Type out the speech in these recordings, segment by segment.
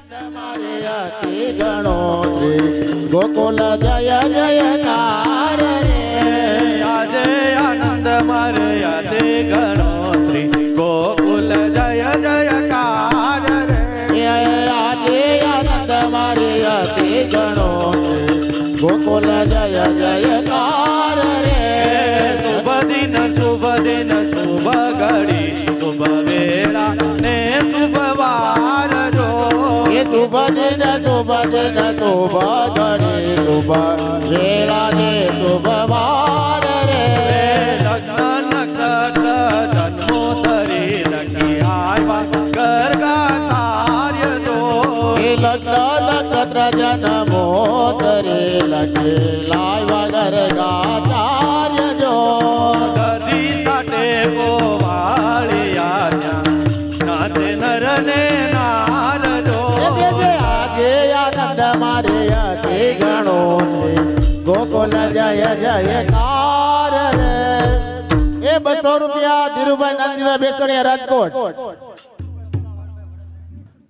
મારે અતિ ગણો ગોકુલ જય જયકાર રે આજે આનંદ મારે અતિ ગણો શ્રી ગોકુલ જય જયકાર રે આજે આનંદ મારે અતિ ગણો ગોકુલ જય જયકાર રે શુભ દિન શુભ દિન શુભ ઘડી શુભ વેળા ને શુભ વાર જો શુભ દિન શુભ દિન શુભ ઘડી શુભ વેળા ને શુભ વાર રે લગ્ન નક્ષત્ર જન્મોત્તરી લખી આવ્યા ગરગા કાર્ય જો લગ્ન નક્ષત્ર જન્મોત્તરે લખે લાવ્યા ગરગાચાર્ય જો દધી સાથે ગોવાળિયા નાચે નર ને નાર જો આજે આનંદ મારે અતિ ગણો ગોકુલ જય જયકાર રે એ 200 રૂપિયા ધીરુભાઈ નાનજીભાઈ બેસણીયા રાજકોટ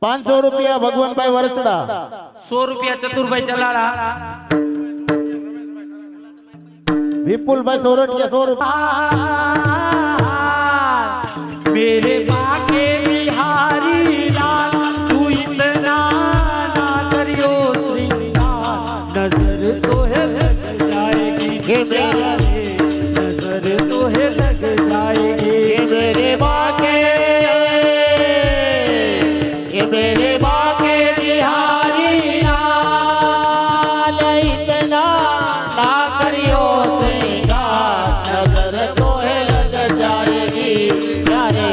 500 રૂપિયા ભગવાનભાઈ વરસડા 100 રૂપિયા ચતુરભાઈ ચલાળા વિપુલભાઈ સોરઠિયા 100 રૂપિયા मेरे बाके बिहारी लाल तू इतना ना करियो श्रृंगार नजर तो है लग जाएगी प्यारे नजर तो है लग जाएगी मेरे बाके बिहारी लाल इतना ना करियो श्रृंगार नजर तो है लग जाएगी प्यारे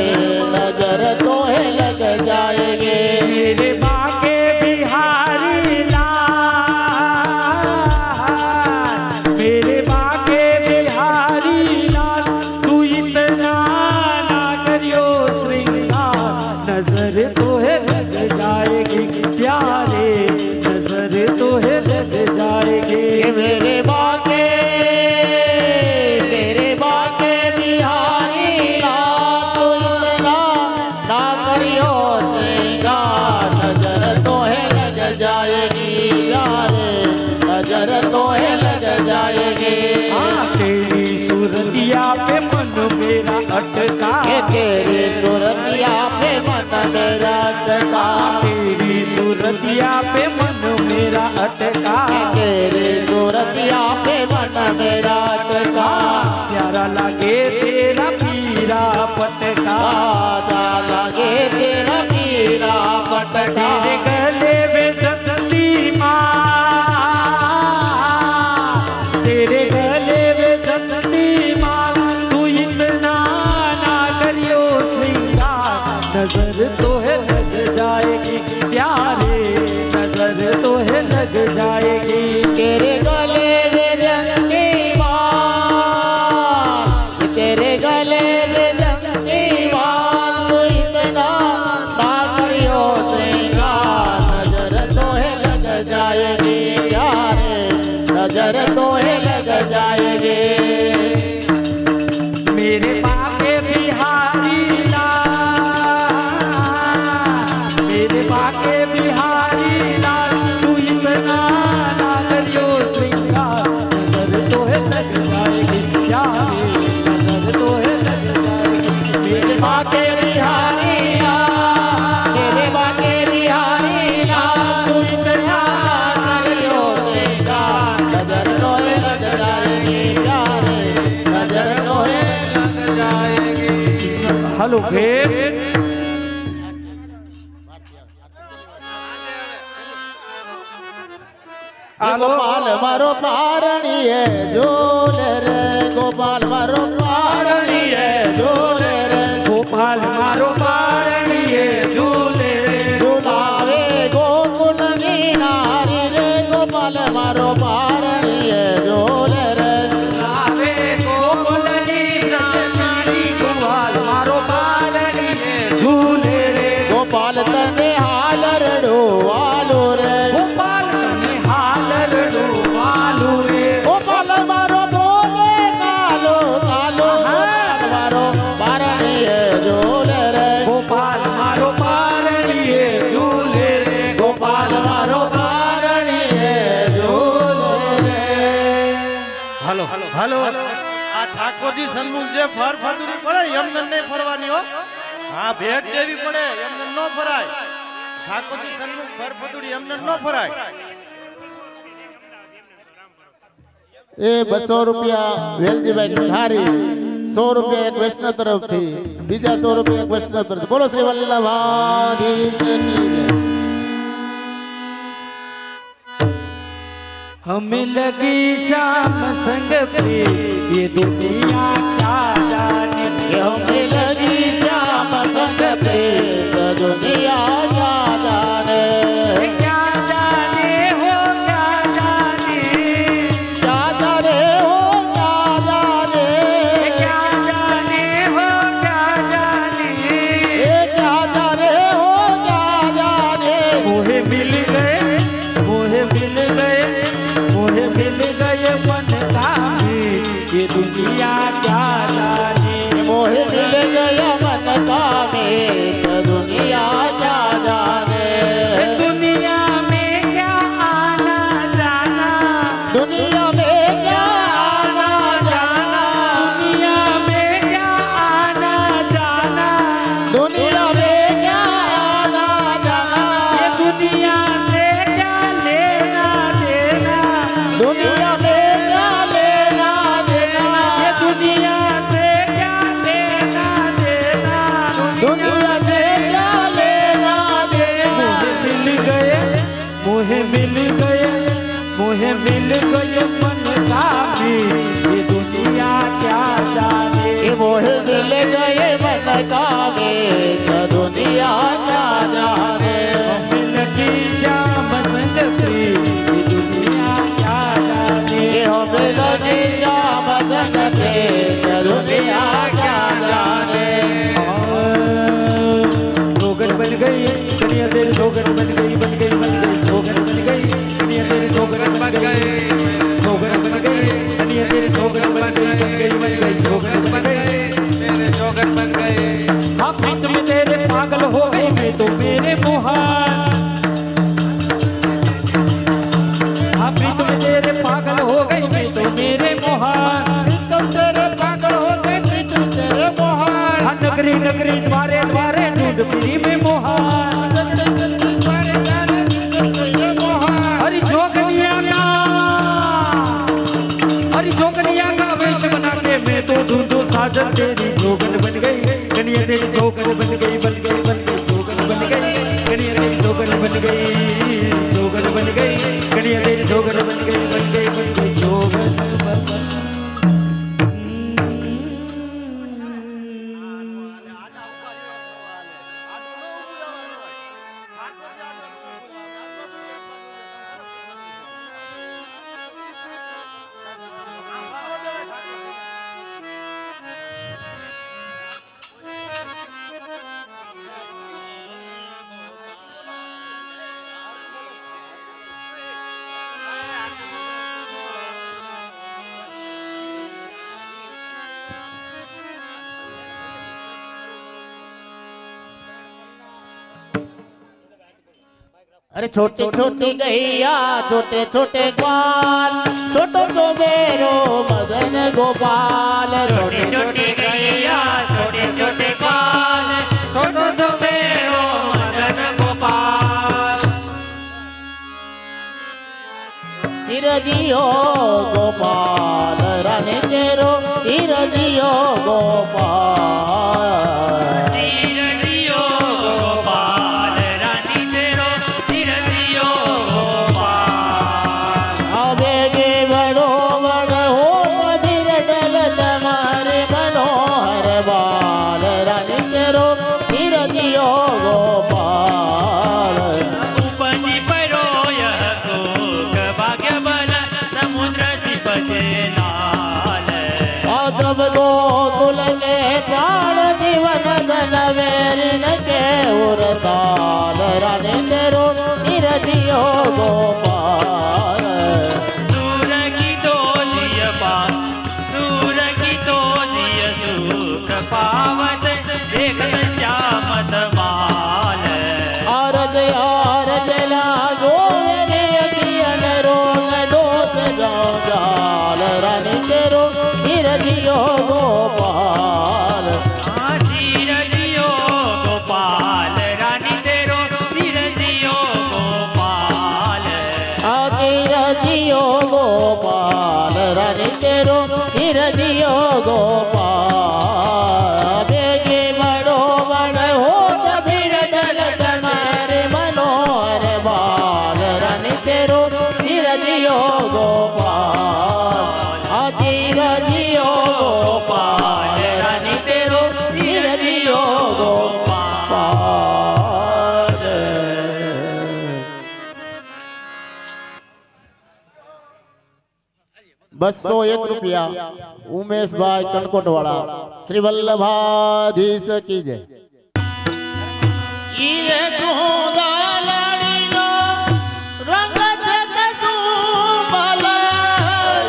नजर तो है लग जाएगी मेरे बाके बिहारी लाल मेरे बाके बिहारी लाल तू इतना ना करियो श्रृंगार नजर तो है लग जाएगी प्यारे नजर तो है लग जाएगी मेरे बाके बिहारी लाल इतना ना करियो श्रृंगार नजर तो है लग जाएगी प्यारे नजर तो है लग जाएगी तेरी सूरतिया पे मन मेरा अटका तेरी सूरतिया पे मन मेरा अटका तेरी सूरतिया पे मन मेरा अटका तेरी सूरतिया पे मन मेरा अटका प्यारा लगे तेरा पीरा पटका लगे तेरा पीरा पटका तेरे गले में जंती माँ तेरे गले में जंती माँ तू इतना ना करियो श्रृंगार नजर तो है लग जाएगी प्यारे नजर तो है लग जाएगी तेरे गले में जंती माल तेरे गले में जंती माल तू इतना ना करियो श्रृंगार नजर तो है लग जाएगी प्यारे नजर तो है लग जाएगी मेरे बाके बिहारी लाल मेरे बाके बिहारी लाल तू इतना ना करियो श्रृंगार नजर तो है लग जाएगी प्यारे नजर तो है लग जाएगी मेरे बाके बिहारी लाल तेरे बाटे बिहारी लाल तू इतना ना करियो श्रृंगार नजर तो है लग जाएगी प्यारे नजर तो है लग जाएगी हेलो भेद गोपाल मारो पारणिये झूले रे गोपाल मारो पारणिये झूले रे गोपाल मारो पारणिये झूले रे झूलावे गोकुल की नारी रे गोपाल मारो पारणिये झूले रे लावे गोकुल की नारी गोपाल मारो पारणिये झूले रे गोपाल तने हाल रडो वालो रे गोपाल तने हाल रडो वालू रे गोपाल मारो बोले कालो कालो गोपाल मारो पारणिये झूले रे गोपाल मारो पारणिये झूले रे ઠાકોરજી સન્મુખ જે ફર ફદુરી પડે એમને નહીં ફરવાની હો. હા ભેટ દેવી પડે એમને ન ફરાય. ઠાકોરજી સન્મુખ ફર ફદુરી એમને ન ફરાય. એ 200 રૂપિયા વેલજીભાઈ ઠારી, 100 રૂપિયા એક વૈષ્ણવ તરફથી, બીજા 100 રૂપિયા એક વૈષ્ણવ તરફથી. બોલો શ્રી વલ્લભાધીશની જય. हमें लगी शाम संग पे ये दुनिया क्या जाने, ये हमें लगी श्याम संग पे तो दुनिया क्या जाने, क्या जाने हो क्या जाने, क्या जाने हो क्या जाने, क्या जाने हो क्या जाने, ये क्या जाने हो क्या जाने। मोहे मिल गए, मोहे मिल गए, मोहे मिल गए मन का ये दुनिया क्या जाने, मोहे मिल गया मन का में तो दुनिया क्या जाने। दुनिया में क्या आना जाना, दुनिया में क्या आना जाना, दुनिया में क्या आना जाना, दुनिया में क्या आना जाना, ये दुनिया से क्या लेना देना, दुनिया में क्या लेना देना, ये दुनिया से क्या लेना देना, दुनिया से क्या लेना देना। मिल गए, मोहे मिल गए, मोहे मिल गए मन का भी ये दुनिया क्या जाने, ये मोहे मिल गए मन का में तो दुनिया क्या जाने। लगी श्याम संग पे ये दुनिया क्या जाने, ये हमें लगी श्याम संग पे तो दुनिया क्या जाने। जोगन बन गई कन्या तेरी, जोगन बन गई, बन गई, बन गई, जोगन बन गई कन्या तेरी, जोगन बन गई, जोगन बन गई कन्या तेरी, जोगन बन गई, बन गई, बन गई, जोगन बन गई, तेरे जोगन बन गए। हाँ प्रीत में तेरे पागल हो गई मैं तो मेरे मोहन, हाँ प्रीत में तेरे पागल हो गई मैं तो मेरे मोहन, प्रीतम तेरे पागल हो गए, प्रीतम तेरे मोहन। हाँ नगरी नगरी द्वारे द्वारे ढूंढ फिरी में मोहन, हरी जोगनिया का, हरी जोगनिया का वेश बना के मैं तो ढूंढूं साजन तेरी, जोगन बन गई कन्या तेरी, जोगन बन गई, बन गई, बन गई, जोगन बन गई कन्या तेरी, जोगन बन गई, जोगन बन गई कन्या तेरी, जोगन बन गई, बन गई, बन गई, जोगन बन गई। अरे छोटी छोटी गैया छोटे छोटे ग्वाल, छोटो तो मेरो मदन गोपाल। छोटी छोटी गैया छोटे छोटे ग्वाल, छोटो तो मेरो मदन गोपाल। चिरजियो गोपाल रानी तेरो, चिरजियो गोपाल। चिरजियो गोपाल रानी तेरो, चिरजियो गोपाल। अबेगे बड़ो बड़ हो तबीर डल तुम्हारे मनोहर बाल रानी तेरो, चिरजियो गोपाल। उपजी परो यह कोक भाग्य बल, समुद्र सिपचे नाल। सब गोकुल के प्राण जीवन धन वेरिन के उर साल रानी तेरो, चिरजियो गोपाल। सूर की तो जिय पास, सूर की तो जिय सुख पावत, देखत श्याम तमाल। आरज आरज लागो मेरे अखियन रोग दोष जाओ जाल रानी तेरो, चिरजियो જીઓ ગોપાલ ધીરજિયો ગોપાલ રાની તેરો ધીરજિયો ગોપાલ ધીર જીઓ ગોપાલ રાની તેરો ધીર જીઓ ગોપાલ બેગે બડો બડ હો કબીર દલ તમારે મનોહર બાલ રાની તેરો ધીર જીઓ ગોપાલ ધીર જીઓ ગોપાલ રાની તેરો ધીર જીઓ ગોપાલ 201 રૂપિયા ઉમેશભાઈ કણકોટવાળા શ્રી વલ્લભાધીશ કી જય ઈરે ચોદાલડીનો રંગ છે કસુંબલ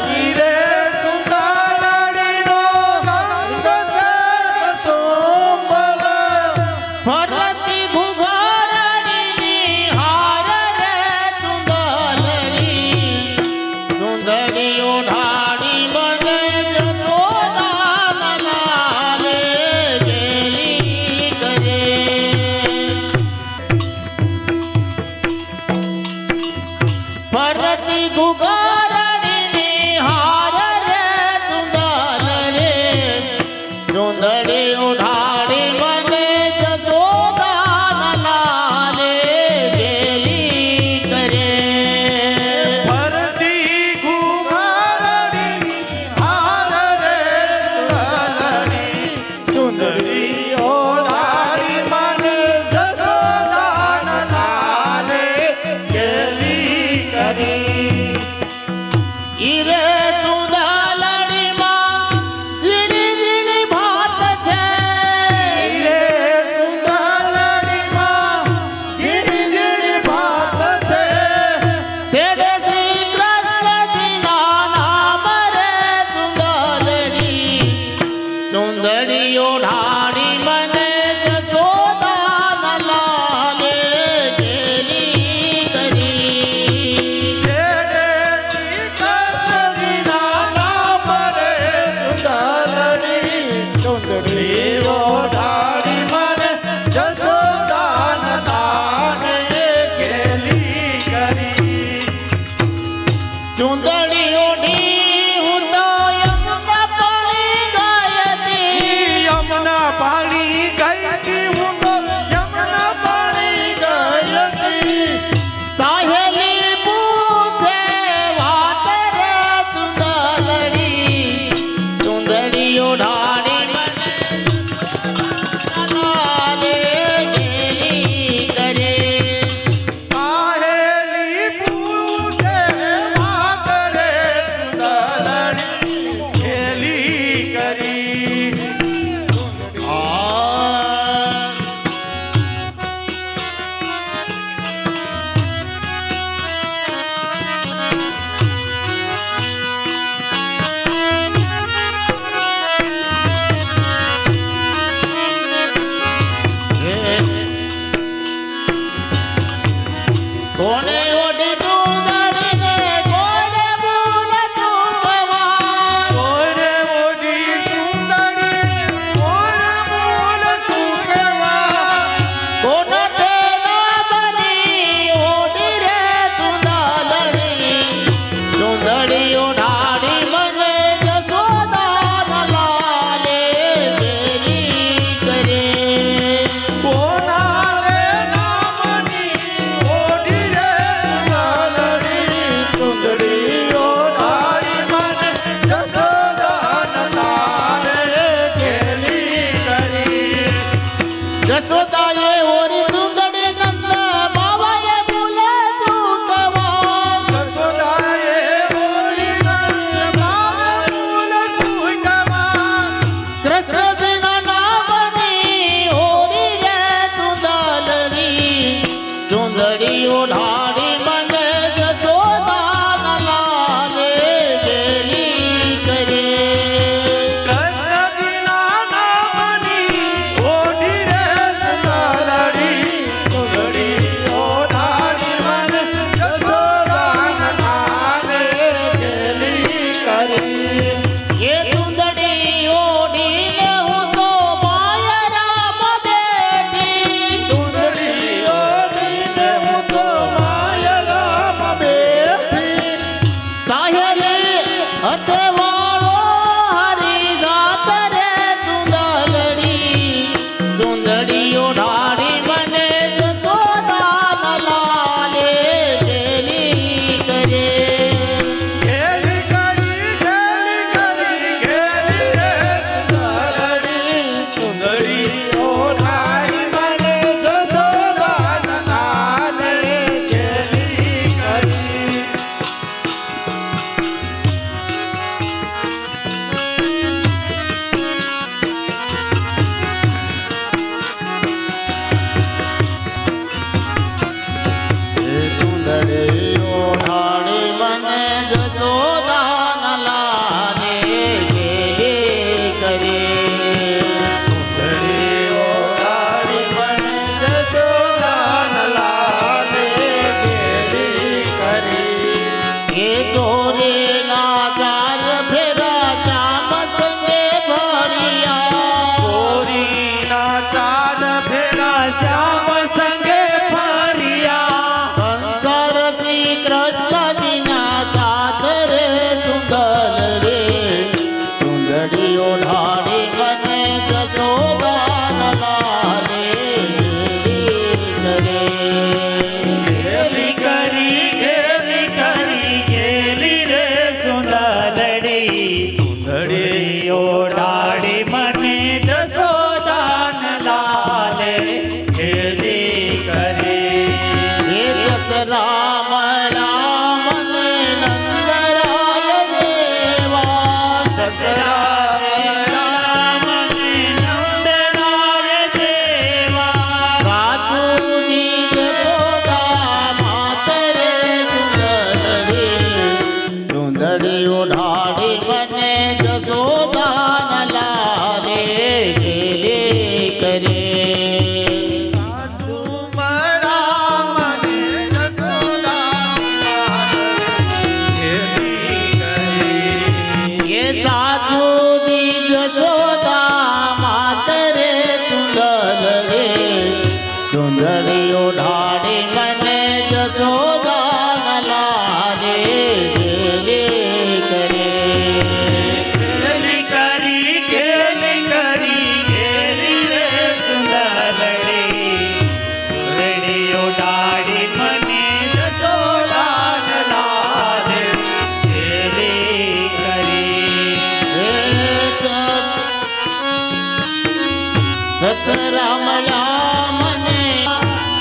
હીરે સુંદરડીનો રંગ છે કસુંબલ. ફરતી ઘુઘરાડીની હાર રે ચુંદલડી ચુંદડીઓ ઢાળી બને જશોદા લાલે ગેલી કરે ફરતી ઘુઘરાડીની હાર રે ચુંદલડી ચુંદડીઓ ઢાળી બને જશોદા લાલે ગેલી કરે ફરતી ઘુઘરાડી હાર રે ચુંદલડી સુંદરીઓ ઢાળી મને જશોદાન લાલે ગેલી કરી. ઈરે ચુંદલડીમાં ઝીણી ઝીણી ભાત છે હીરે સુંદરડીમાં ઝીણી ઝીણી ભાત છે. છેડે શ્રી કૃષ્ણજીના નામ રે ચુંદલડી ચુંદડીઓ ઢાળી મને જશોદા લાલે ગેલી કરી છેડે શ્રી કૃષ્ણજીના નામ રે ચુંદરડી ચુંદડીઓ ઢાળી મને જશોદાન લાલે ગેલી કરી. ચુંદડીઓ ઢી હું તો યમુના પાણી ગાયતી યમુના પાણી ગઈ હું તો યમુના પાણી ગઈ. સાહેલી પૂછે વાત રે ચુંદલડી ચુંદડીઓ ઢાળી લાલે ગેલી કરે સાહેલી પૂછે વાત રે ચુંદલડી ગેલી કરી. કોને ઓઢી ચુંદડીને કોને બોલ ચૂકવા કોને ઓઢી સુંદરી કોને બોલ શું કહેવા. કોન તેના બની ઓઢી રે ચુંદલડી ચુંદડીઓ ઢાળી મને જશોદા લાલે ગેલી કરે કોના રે નામની ઓઢી રે ચુંદડી ચુંદડીઓ ઢાળી મને જશોદાન લાલે ગેલી કરી. જશોદાએ ઓરી ચુંદડી નંદ બાવાએ બોલે ચૂકવા જશોદાએ બોલી નંદ બાબુલ શું કહેવા. કૃષ્ણજીના નામની હોરી રે ચુંદલડી ચુંદડીઓ ઢાળી મને જશોદા લાલે ગેલી કરે કૃષ્ણજીના નામની ઓઢી રે ચુંદડી ચુંદડીઓ ઢાળી મને જશોદાન લાલે ગેલી કરી. એ ચુંદડી ચુંદડીઓ ઢાળી મને જશોદાના લાલે ગેલી કરી. સુંદરીઓ ઢાળી મને જશોદાના લાલે ગેલી કરી. એ ચોરીના ચાર ફેરા ચામ સંગે ભળિયા. ચોરીના ચાર ફેરા શ્યામ સંગે ફર્યા કંસર શ્રી કૃષ્ણજીના સાથ રે ચુંદલ રે. ચુંદડીઓ ઢાળી મને જશોદાના લાલે ગેલી કરે. ગેલી ગેલી રે સુંદરડી સુંદરીઓ ડાળી મને જશોદાન લાલે ગેલી કરી. હે સતરામ રામ ને નંદરાય દેવા. રામ ને નંદનાય દેવા સાચું દીજ સોદા માતરે ચુંદડી. ચુંદડીઓ ઢાળી મને જશોદાના લાલે ગેલી કરે. એ સાચું દીજ સોદા માતરે ચુંદલ રે. ચુંદડીઓ ઢાળી મને જશોદાના લાલે ગેલી કરે. ગેલી ગેલી રે સુંદરડી રેડિયો ડાળી મને જશોદાન લાલે ગેલી કરી. સતરામ રામ ને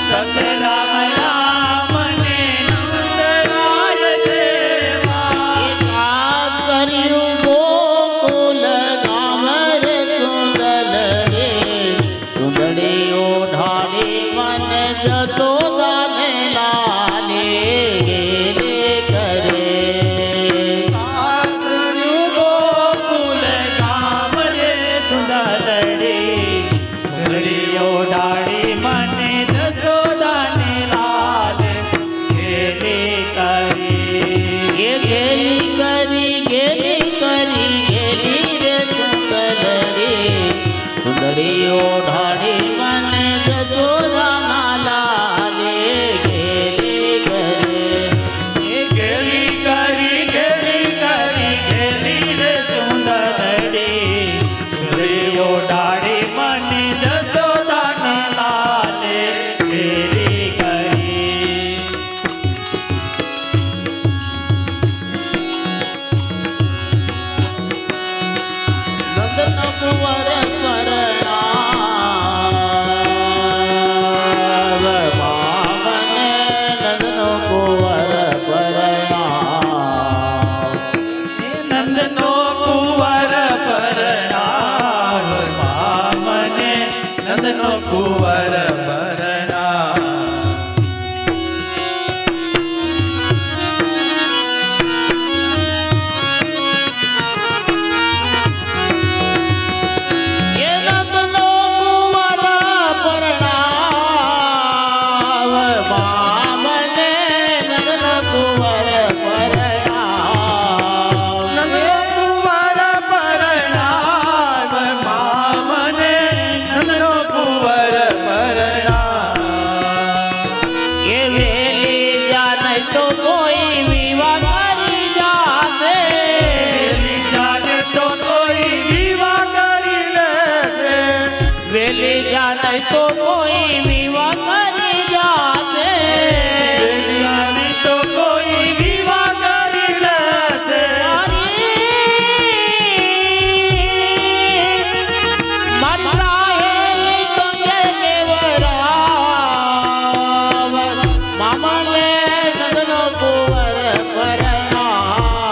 સતરામ રામ ને નંદરાય દેવા કાસર્યું ગોકુલ ગામ રે ચુંદલ રે. ચુંદડીઓ ઢાળી મને જશોદાને લાલે ગેલી કરે. ગોકુલ ગામ રે સુંદરડી સુંદરીઓ ડાળી મને જશોદાને લાલે ગેલી કરી. એ ગેલી ગેલી રે ચુંદલ રે. ચુંદડીઓ ઢાળી મને જશોદાના લાલે ગેલી કરે. ગેલી ગેલી રે સુંદરડી સુંદરીઓ ડાળી મને જશોદાને લાલે ગેલી કરી. નંદન કુંવર પરણાવ મામને. નંદન કુંવર પરણાવ. નંદનો કુંવર પરણાવ મામને નંદનો કુંવર પરણાવ. એ નંદનો કુંવર પરણાવ મામને. નંદન કુંવર પરણાવ. નંદનો કુંવર પરણાવ મામને નંદનો કુંવર પરણાવ. એ વેલી જા નહીં તો કોઈ વિવાહ કરી જાશે. વેલી જાને તો કોઈ વિવાહ કરી લેશે. વેલી જા નહીં તો કોઈ વિવાહ કરી જાશે. વેલી જાને તો કોઈ વિવાહ કરી લેશે. મારી સાહેલી સંગે કેવરાવ મામલે નંદનો કુંવર પરણાવ.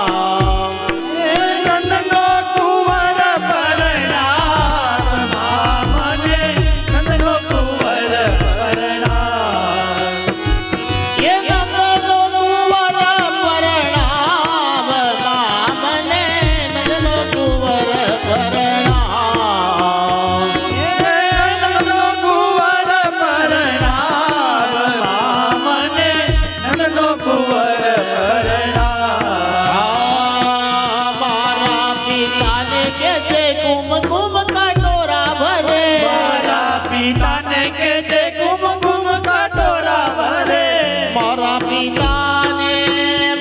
નંદનો કુંવર પરણાવ મામને નંદનો કુંવર પરણાવ. એ નંદનો મારા પિતાને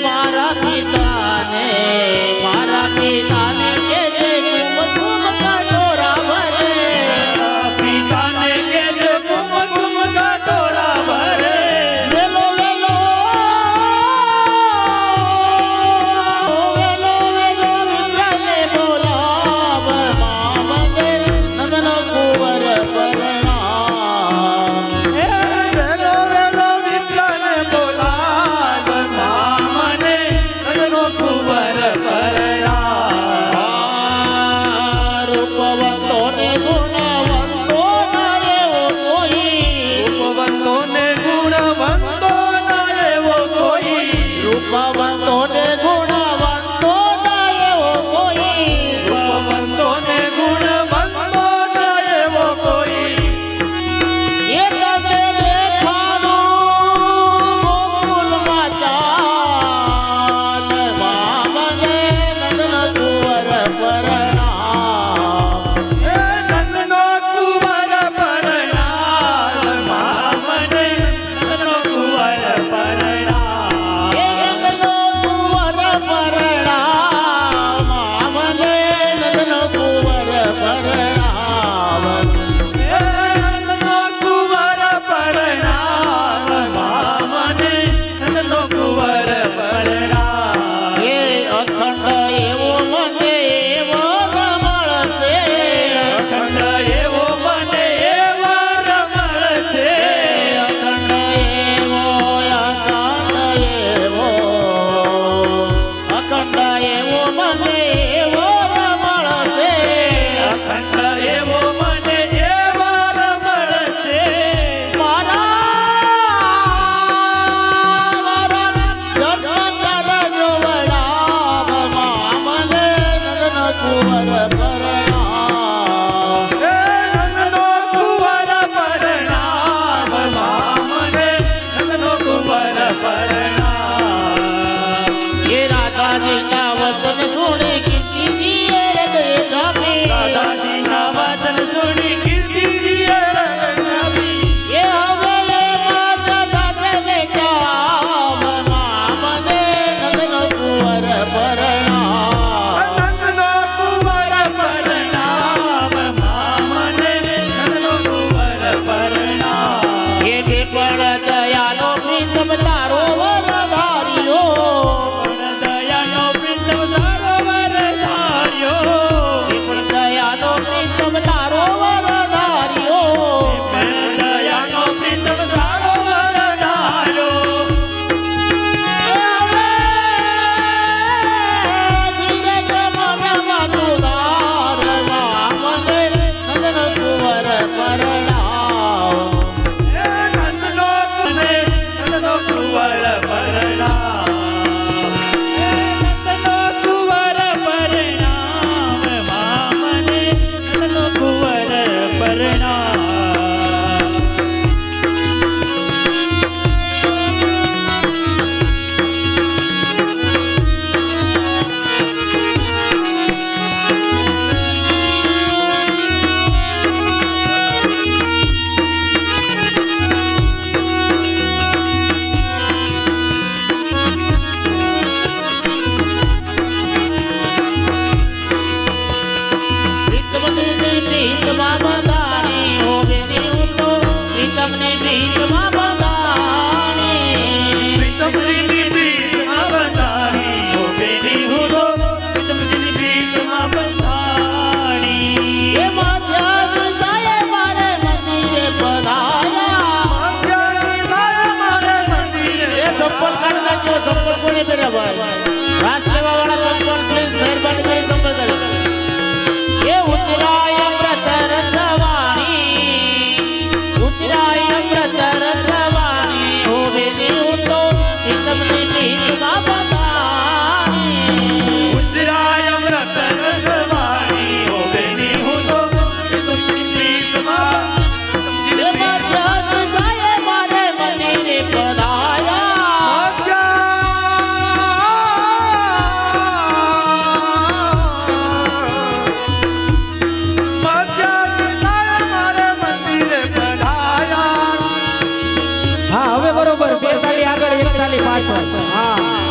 મારા પિતાને મારા પિતાને કે જે કુમકુમ કટોરા ભરે પિતાને કે જે કુમકુમ કટોરા ભરે વેલો વેલો વેલો વેલો વિપ્રને બોલાવ મામંગે નંદન કુંવર પરણામ વેલો વેલો વિપ્રને બોલાવ મામને નંદનો કુંવર પરણા રૂપવંતો ને ગુણવંતો ના એવો કોઈ રૂપવંતો ને ગુણવંતો ના એવો કોઈ રૂપવંતો ને ગુણવંતો ના એવો કોઈ રૂપવંતો ને ગુણવંતો ના એવો કોઈ એ તમે દેખાડો ગોકુલમાં ચાલ મામને નંદન કુંવર પરણામ એ નંદનો કુંવર પરણામ મામને નંદનો કુંવર પરણામ એ નંદનો કુંવર પરણામ મામને નંદન કુંવર પરણામ એ નંદનો કુંવર પરણામ મામને નંદનો કુંવર પરણામ એ અખંડ એવો મને એવો રમણ છે અખંડ એવો મને એવો રમણ છે અખંડ એવો અખંડ એવો મને એવો રમણ છે અખંડ એવો મને એવો રમણ છે મારા જન્મ કરજો વડાવ મામને નંદન કુંવર પરણામ એ નંદનો કુંવર પરણામ મામને નંદનો કુંવર પરણામ એ રાધાજીના વચન સુણી કીર્તિજીએ હૃદય જામી દાદાજીના વચન સુણી કીર્તિજીએ રંગાવી એ હવે એમાં સાથે બેઠા મામને નંદન કુંવર પરણામ નંદનો કુંવર પરણામ મામને નંદનો કુંવર પરણામ એ પીપળ દયાનો પ્રીતમ તારો વરધાર્યો દયાનો પ્રીતમ સરોવર ધાર્યો પીપળ દયાનો પ્રીતમ તારો વરધાર્યો દયાનો પ્રીતમ સરોવર ધાર્યો ધીરજ મનમાં તુલાર મામને નંદન કુંવર પરણામ એ નંદનો કુને નંદનો કુંવર પરણામ એ નંદનો કુંવર પરણામ મામને નંદનો કુંવર પરણામ પ્રીતમની પ્રીતમાં બંધાણી હો બેની હું તો પ્રીતમની પ્રીતમાં બંધાણી પ્રીતમની પ્રીતમાં બંધાણી ઓ બેની હું તો પ્રીતમની પ્રીતમાં બંધાણી એ મધ્ય દિશાએ મારે મંદિરે પધાર્યા મારે મંદિરે એ ચપ્પલ કાઢી નાખ્યો ચપ્પલ કોને પહેર્યા ભાઈ રાજસેવા વાળા ચપ્પલ પ્લીઝ મહેરબાની કરી ચપ્પલ કાઢી એ ઉતરાય વ્રત રથવાણી ઉતરાય વ્રત રથવાણી હો બેની હું તો પ્રીતમની પ્રીતમાં બંધાણી ગુજરાય વ્રત રસવાણી ઓ બેની હું તો પ્રીતમની પ્રીતમાં એ મધ્ય દિશાએ મારે મંદિરે પધાર્યા પાછળ હા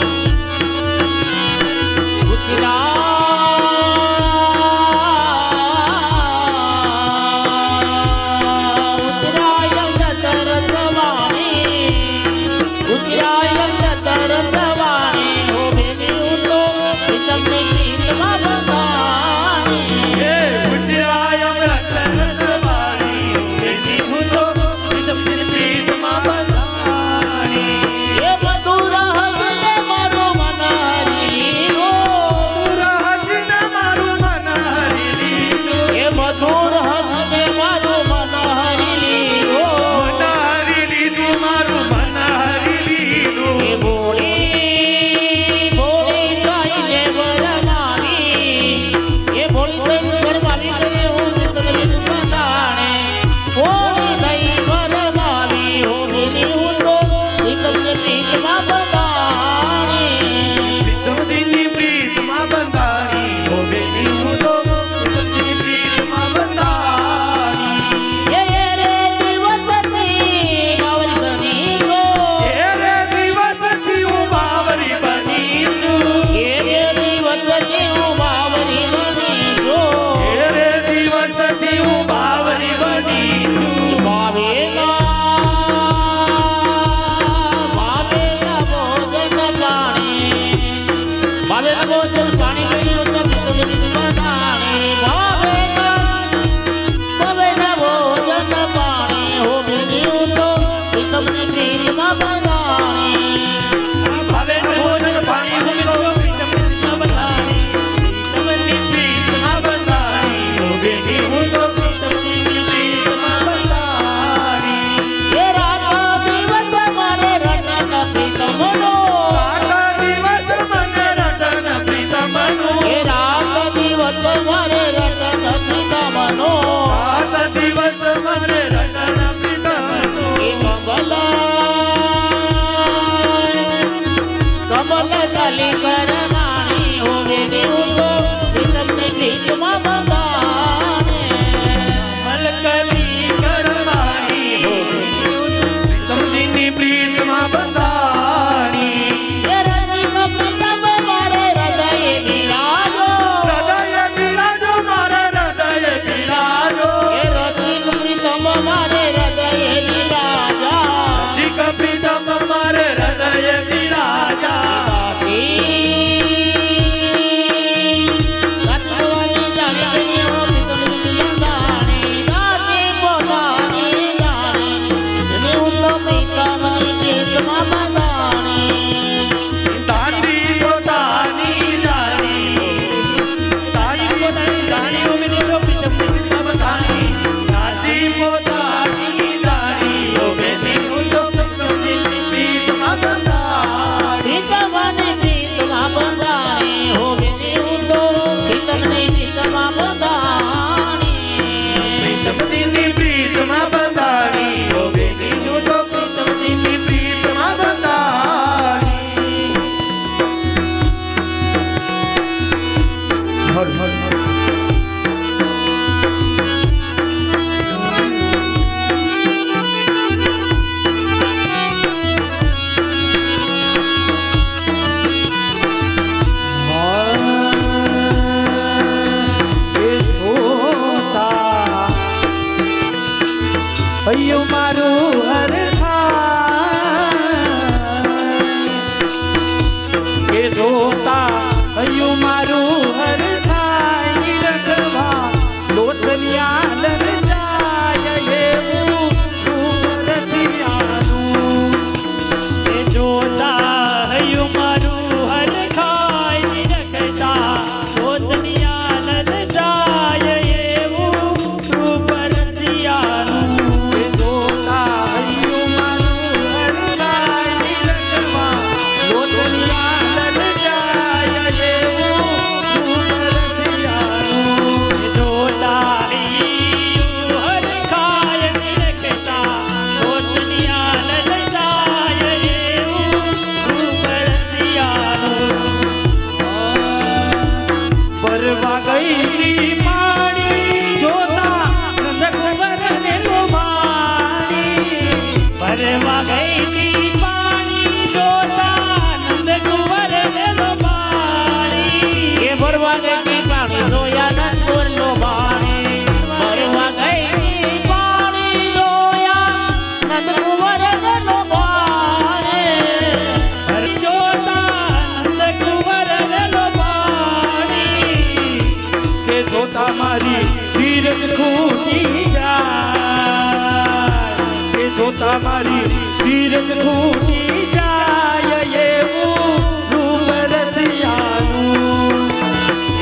જોતા મારી ધીરજ ખૂટી જાય એવું રૂપ રસિયાનું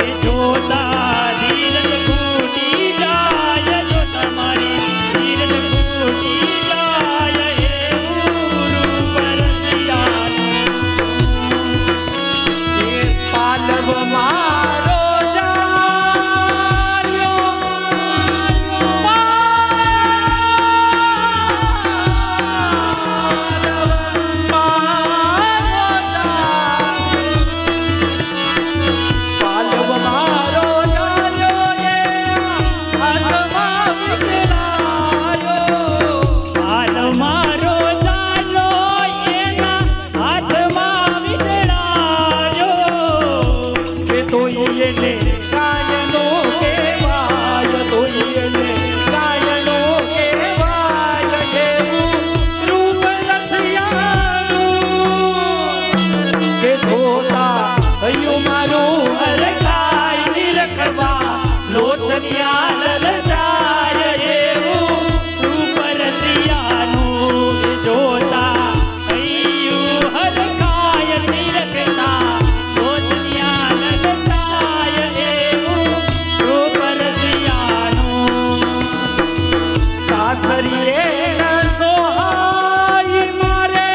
એ જોતા ધીરજ ખૂટી જાય, જોતા મારી ધીરજ ખૂટી જાય એવું રૂપ રસિયાનું. એ પાલવ મારો જાલ્યો પાલવ મારો જાલ્યો એ હાથમાં વિસરાયો હાલ મારો ચાલો એના હાથમાં વિસરાયો. કે તોય એને કાયનો કહેવાય, તોય એને કાયનો કહેવાય એવું રૂપ રસિયાનું કે જોતા હૈયું મારું હરખાય નિરખવા લોચનિયા લલચાય એવું રૂપ રસિયાનું. એ જોતા હૈયું હરખાય નિરખતા લોચનિયા લલચાય એવું રૂપ રસિયાનું. સાસરીએ ન સોહાય મારે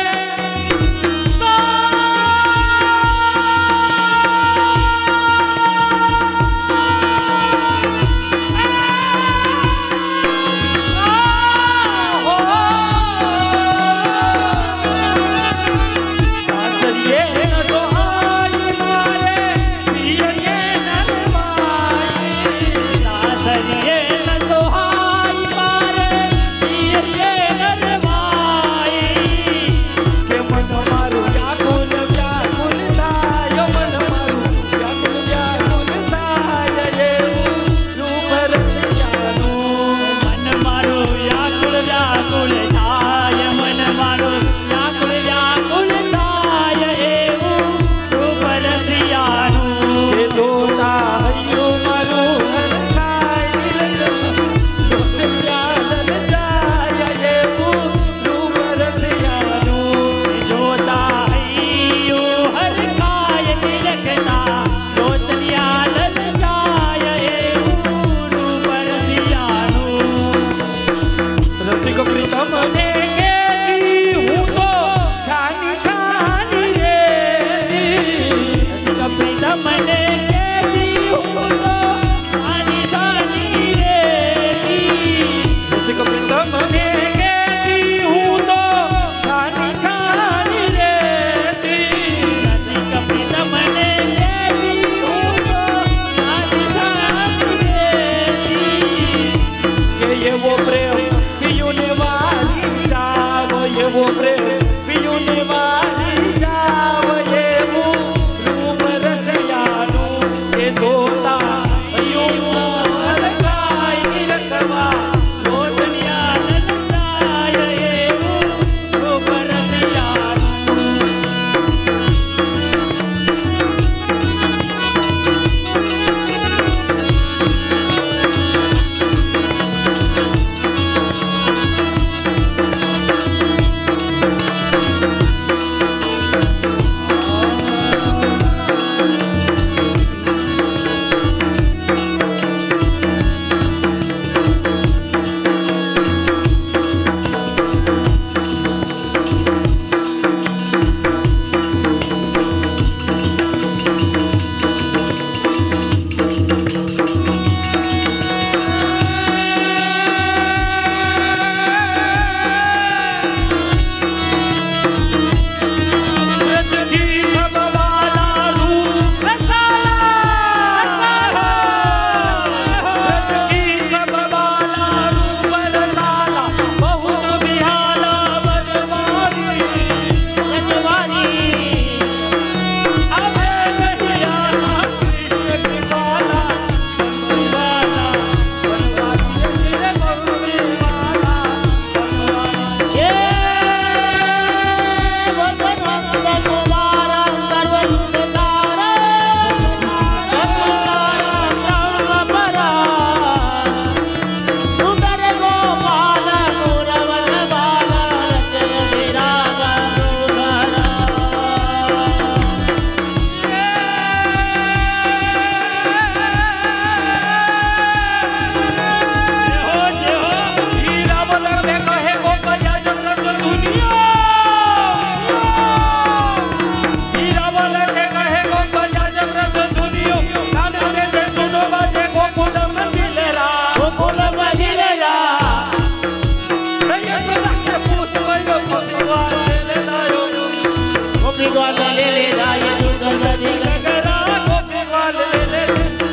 ગોપીવાલ લેલે જાય દૂધ દધી ગગરા ગોપીવાલ લેલે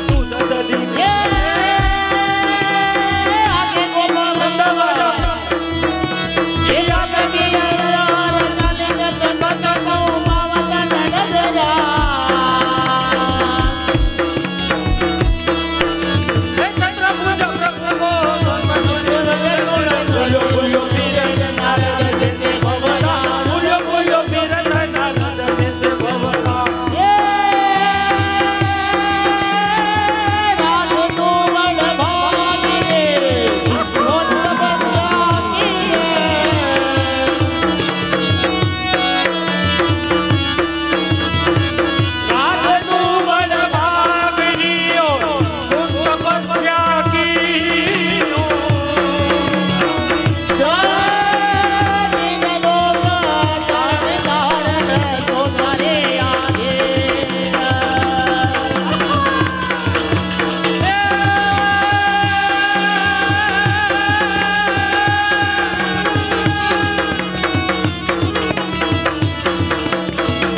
દૂધ દધી આગે ગોપાલ નંદવાલા એ આગની અંધાર ચાલે ન ચકત કૌ માવત નડગરા હે ચંદ્રપુંજ પ્રભો બોલ્યો બોલ્યો પીરે નારદ જૈસે ભવરા બોલ્યો બોલ્યો પીર નારદ જૈસે ભવરા રાત તું બડ ભાગી રે મોટ બચ્ચા કી रात तू बड़ भागनियो सुन तपस्या कीनो दिन लोग चारण कारण तुम्हारे आगे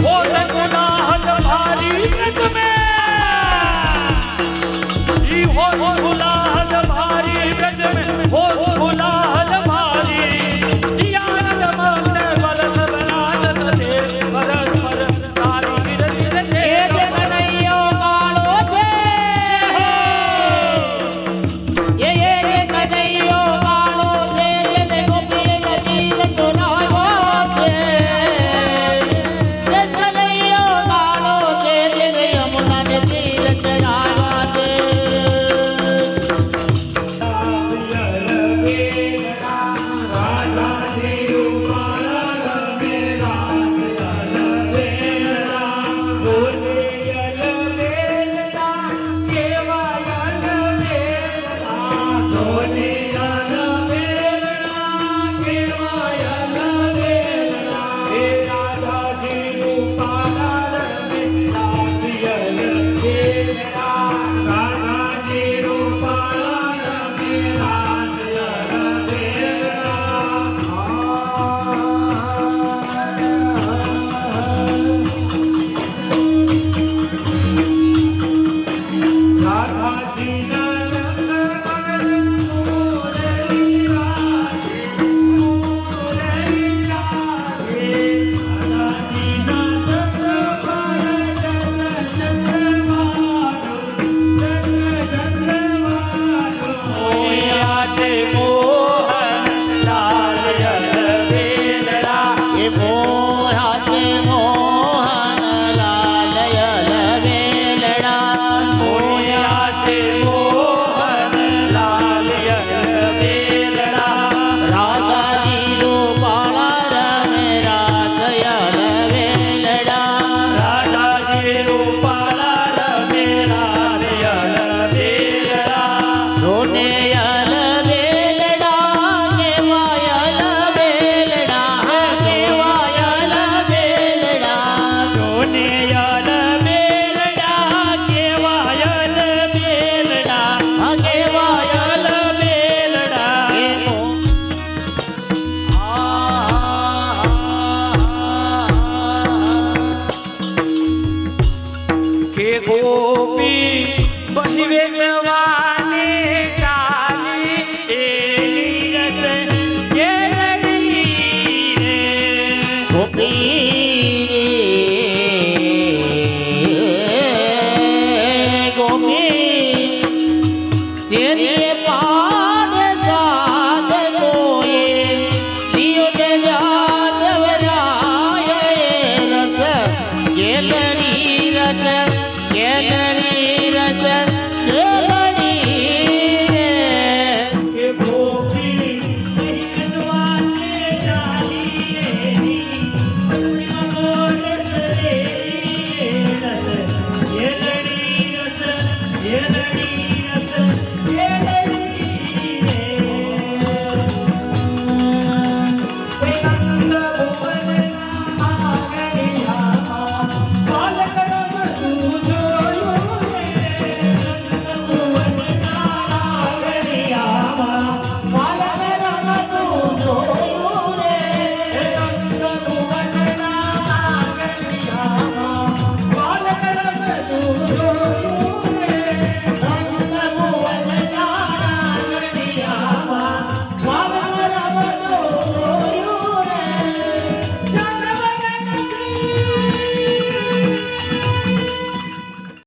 वो गुनाहत भारी ब्रज में ई हो गुनाहत भारी ब्रज में हो गुनाहत भारी जियान मग्न बरस बरात दे बरस पर तारी गिर गिर दे એ જે કનૈયો કાળો છે એ જે કનૈયો કાળો છે જેને ગોપીએ નજીક ચોરાવ્યો છે એ કનૈયો કાળો છે જેને યમુનાને તીર ચડાવ્યા છે એ મોહા છે મોહન લાલ યલ વેલડા મોયા છે મોહન લાલ યલ વેલડા રાધાજી રૂપાળા રમે રાત યલ વેલડા રાધાજી રૂપાળા રમે રાસ યલ વેલડા રોને યલ વેલડા કેવા યલ વેલડા કેવા યલ વેલડા જોને યલ વેલડા કેવા યલ વેલડા કેવા યલ વેલડા એ મો કે ગોપી બહિવે જવાને ચાલી એની રસ કે લડી રે ગોપી તેરે પાડ જાત કોએ લિયો ને જાત વરાય રસ કેલરી